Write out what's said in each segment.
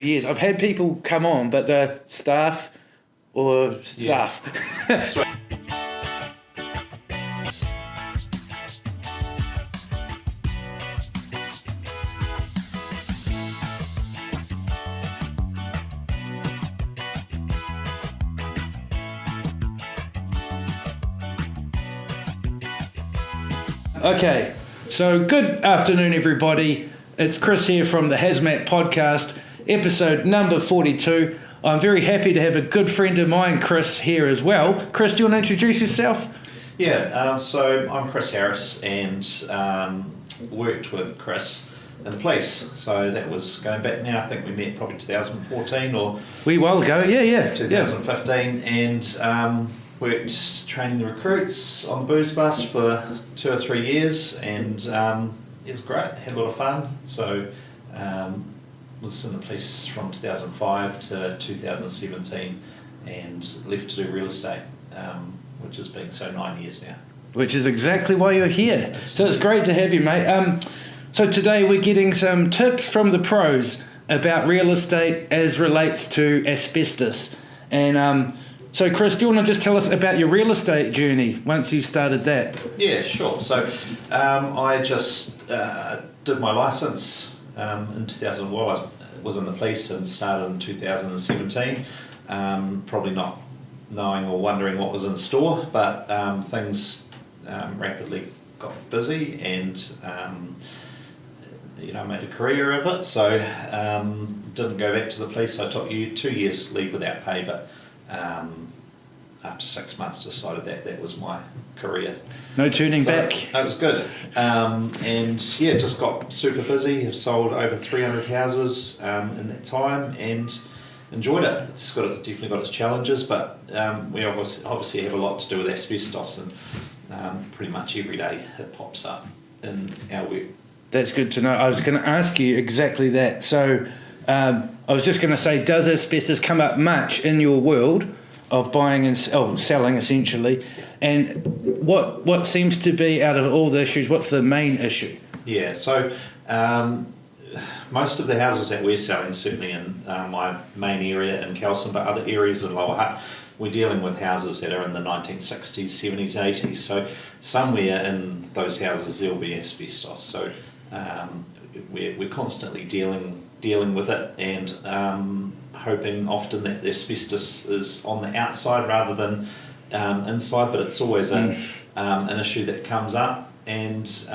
years. I've had people come on, but the staff or staff. Yeah. Okay, so good afternoon, everybody. It's Chris here from the HazMat podcast, episode number 42. I'm very happy to have a good friend of mine, Chris, here as well. Chris, do you want to introduce yourself? Yeah, so I'm Chris Harris and worked with Chris in the police. So that was going back now, I think we met probably 2014 or... Wee while ago, yeah. 2015 and worked training the recruits on the booze bus for 2 or 3 years and it was great, had a lot of fun. So was in the police from 2005 to 2017 and left to do real estate, which has been 9 years now. Which is exactly why you're here. So it's great to have you, mate. So today we're getting some tips from the pros about real estate as relates to asbestos. And so Chris, do you want to just tell us about your real estate journey once you started that? Yeah, sure. So I just did my licence in 2000. Well, I was in the police and started in 2017. Probably not knowing or wondering what was in store, but things rapidly got busy and made a career of it. So didn't go back to the police. I took 2 years leave without pay, but after 6 months decided that was my career. No turning back. That was good. And yeah, just got super busy. Have sold over 300 houses in that time and enjoyed it. It's definitely got its challenges, but we obviously have a lot to do with asbestos and pretty much every day it pops up in our work. That's good to know. I was going to ask you exactly that. So I was just going to say, does asbestos come up much in your world of buying and selling essentially? And what seems to be, out of all the issues, what's the main issue? Yeah, so most of the houses that we're selling, certainly in my main area in Kelson, but other areas in Lower Hutt, we're dealing with houses that are in the 1960s, 70s, 80s. So somewhere in those houses there'll be asbestos. So we're constantly dealing with it and hoping often that the asbestos is on the outside rather than inside, but it's always an issue that comes up and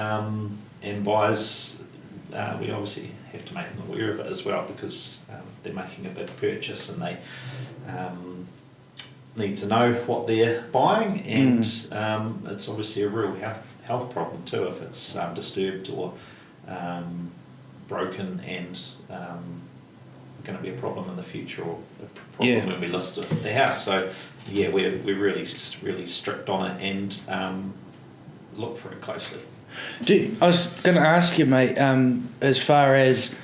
buyers, we obviously have to make them aware of it as well because they're making a big purchase and they need to know what they're buying and it's obviously a real health problem too if it's disturbed or broken and going to be a problem in the future or a problem when we list the house. So yeah, we're really strict on it and look for it closely. I was going to ask you, mate, as far as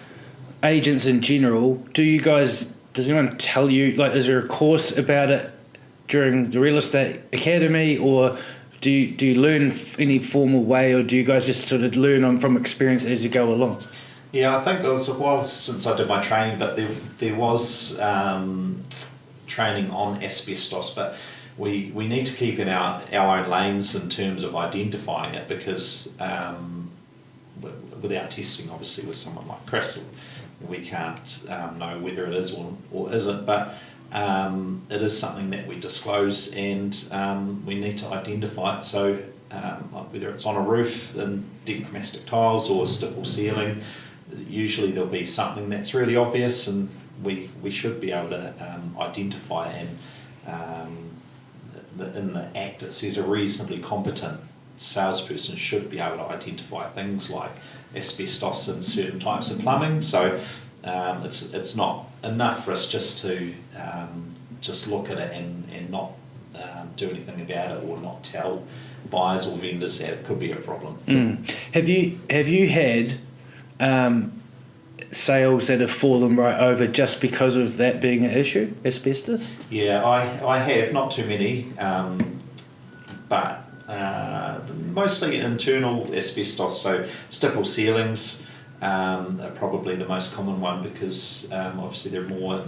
agents in general, does anyone tell you, like, is there a course about it during the real estate academy, or do you learn any formal way, or do you guys just sort of learn from experience as you go along? Yeah, I think it was a while since I did my training, but there was training on asbestos, but we need to keep in our own lanes in terms of identifying it because without testing, obviously, with someone like Chris, we can't know whether it is or isn't, but it is something that we disclose and we need to identify it. So whether it's on a roof in deep mastic tiles or stipple ceiling, usually there'll be something that's really obvious and we should be able to identify it. And in the Act it says a reasonably competent salesperson should be able to identify things like asbestos in certain types of plumbing. So it's not enough for us just to just look at it and not do anything about it or not tell buyers or vendors that it could be a problem. Have you had sales that have fallen right over just because of that being an issue, asbestos? Yeah, I have, not too many, but mostly internal asbestos, so stipple ceilings, are probably the most common one because obviously they're more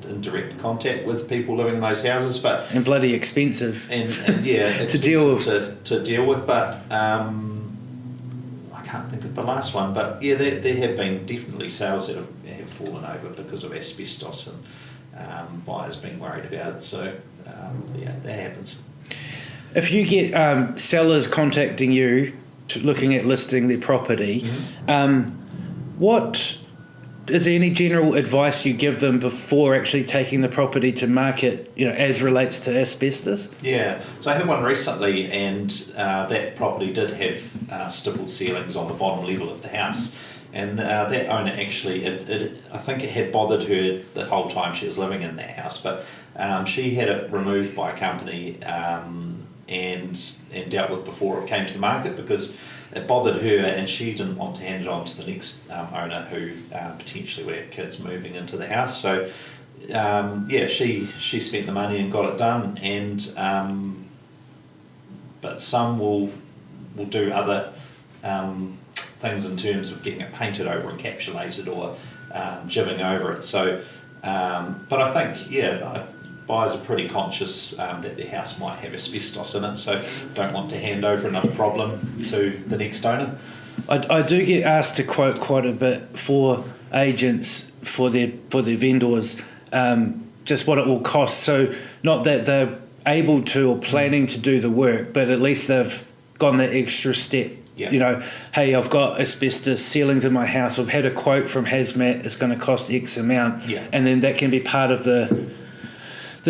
in direct contact with people living in those houses, but and bloody expensive, and yeah, to deal with. to deal with. But I can't think of the last one. But yeah, there have been definitely sales that have fallen over because of asbestos and buyers being worried about it. So yeah, that happens. If you get sellers contacting you, looking at listing their property, what is there any general advice you give them before actually taking the property to market, as relates to asbestos? Yeah, so I had one recently, and that property did have stippled ceilings on the bottom level of the house, and that owner actually, I think it had bothered her the whole time she was living in that house, but she had it removed by a company and dealt with before it came to the market because it bothered her and she didn't want to hand it on to the next owner who potentially would have kids moving into the house. So yeah, she spent the money and got it done, and but some will do other things in terms of getting it painted over, encapsulated, or jibbing over it. So but I think buyers are pretty conscious that their house might have asbestos in it, so don't want to hand over another problem to the next owner. I do get asked to quote quite a bit for agents for their vendors, just what it will cost. So not that they're able to or planning to do the work, but at least they've gone that extra step. Yeah. Hey, I've got asbestos ceilings in my house. I've had a quote from HazMat. It's going to cost X amount, and then that can be part of the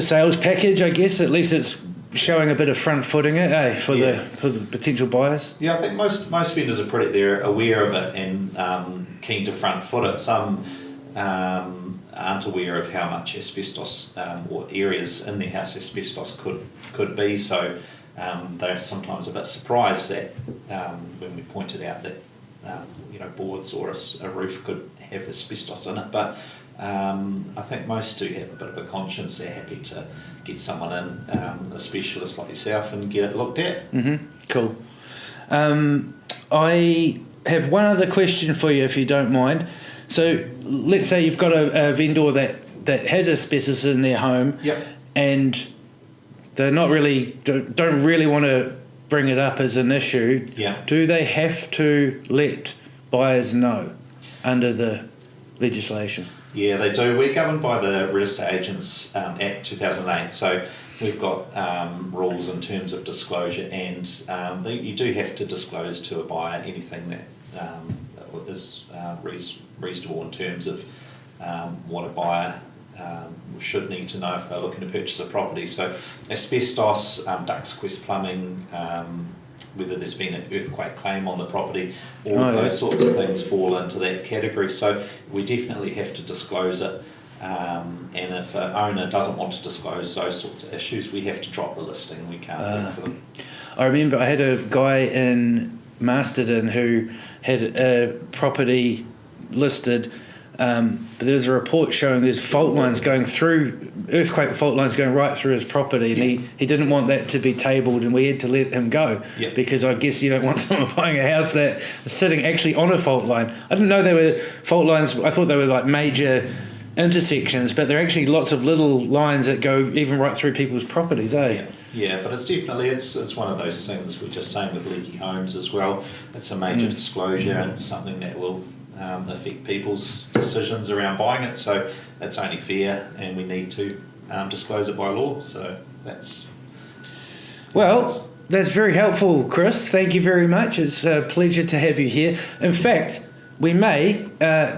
sales package, I guess. At least it's showing a bit of front footing it, for the potential buyers. Yeah, I think most vendors they're aware of it and keen to front foot it. Some aren't aware of how much asbestos or areas in their house asbestos could be. So they're sometimes a bit surprised that when we pointed out that boards or a roof could have asbestos in it, but I think most do have a bit of a conscience. They're happy to get someone in, a specialist like yourself, and get it looked at. Mm-hmm. Cool. I have one other question for you, if you don't mind. So let's say you've got a vendor that has asbestos in their home, and they're don't really want to bring it up as an issue. Yeah. Do they have to let buyers know under the legislation? Yeah, they do. We're governed by the Real Estate Agents Act 2008, so we've got rules in terms of disclosure, and you do have to disclose to a buyer anything that is reasonable in terms of what a buyer should need to know if they're looking to purchase a property. So asbestos, duct sequester plumbing, whether there's been an earthquake claim on the property, all of those sorts of things fall into that category. So we definitely have to disclose it, and if an owner doesn't want to disclose those sorts of issues, we have to drop the listing. We can't work for them. I remember I had a guy in Masterton who had a property listed, but there was a report showing there's earthquake fault lines going right through his property, and he didn't want that to be tabled, and we had to let him go, because I guess you don't want someone buying a house that is sitting actually on a fault line. I didn't know they were fault lines. I thought they were like major intersections, but they're actually lots of little lines that go even right through people's properties, Yeah, but it's definitely it's one of those things. We're just saying with leaky homes as well. It's a major disclosure, and it's something that will affect people's decisions around buying it. So it's only fair, and we need to disclose it by law. So that's that's very helpful, Chris. Thank you very much. It's a pleasure to have you here. In fact, we may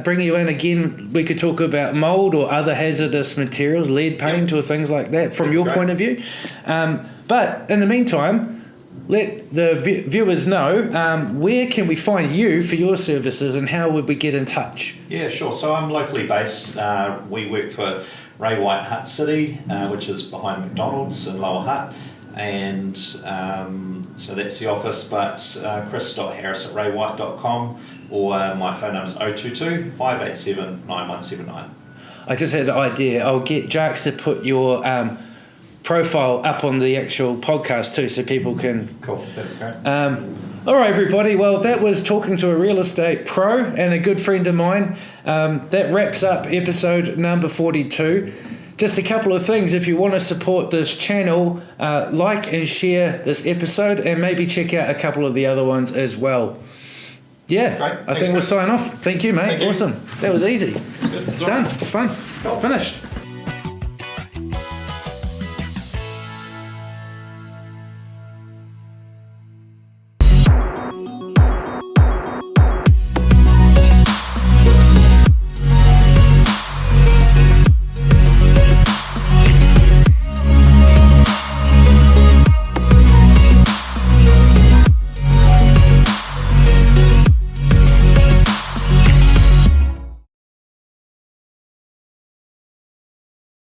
bring you in again. We could talk about mould or other hazardous materials, lead paint or things like that from your point of view. But in the meantime, let the viewers know where can we find you for your services, and how would we get in touch? Yeah, sure. So I'm locally based. We work for Ray White Hutt City, which is behind McDonald's in Lower Hutt. And so that's the office, but chris.harris@raywhite.com, or my phone number is 022 587 9179. I just had an idea. I'll get Jarks to put your profile up on the actual podcast too, so people can. Cool, that'd be great. All right, everybody. Well, that was talking to a real estate pro and a good friend of mine. That wraps up episode number 42. Just a couple of things. If you want to support this channel, like and share this episode, and maybe check out a couple of the other ones as well. Yeah, Great. I think we'll sign off. Thank you, mate. Thank you. Awesome. That was easy. It's good. It's done. Right. It's fun. Cool. Finished.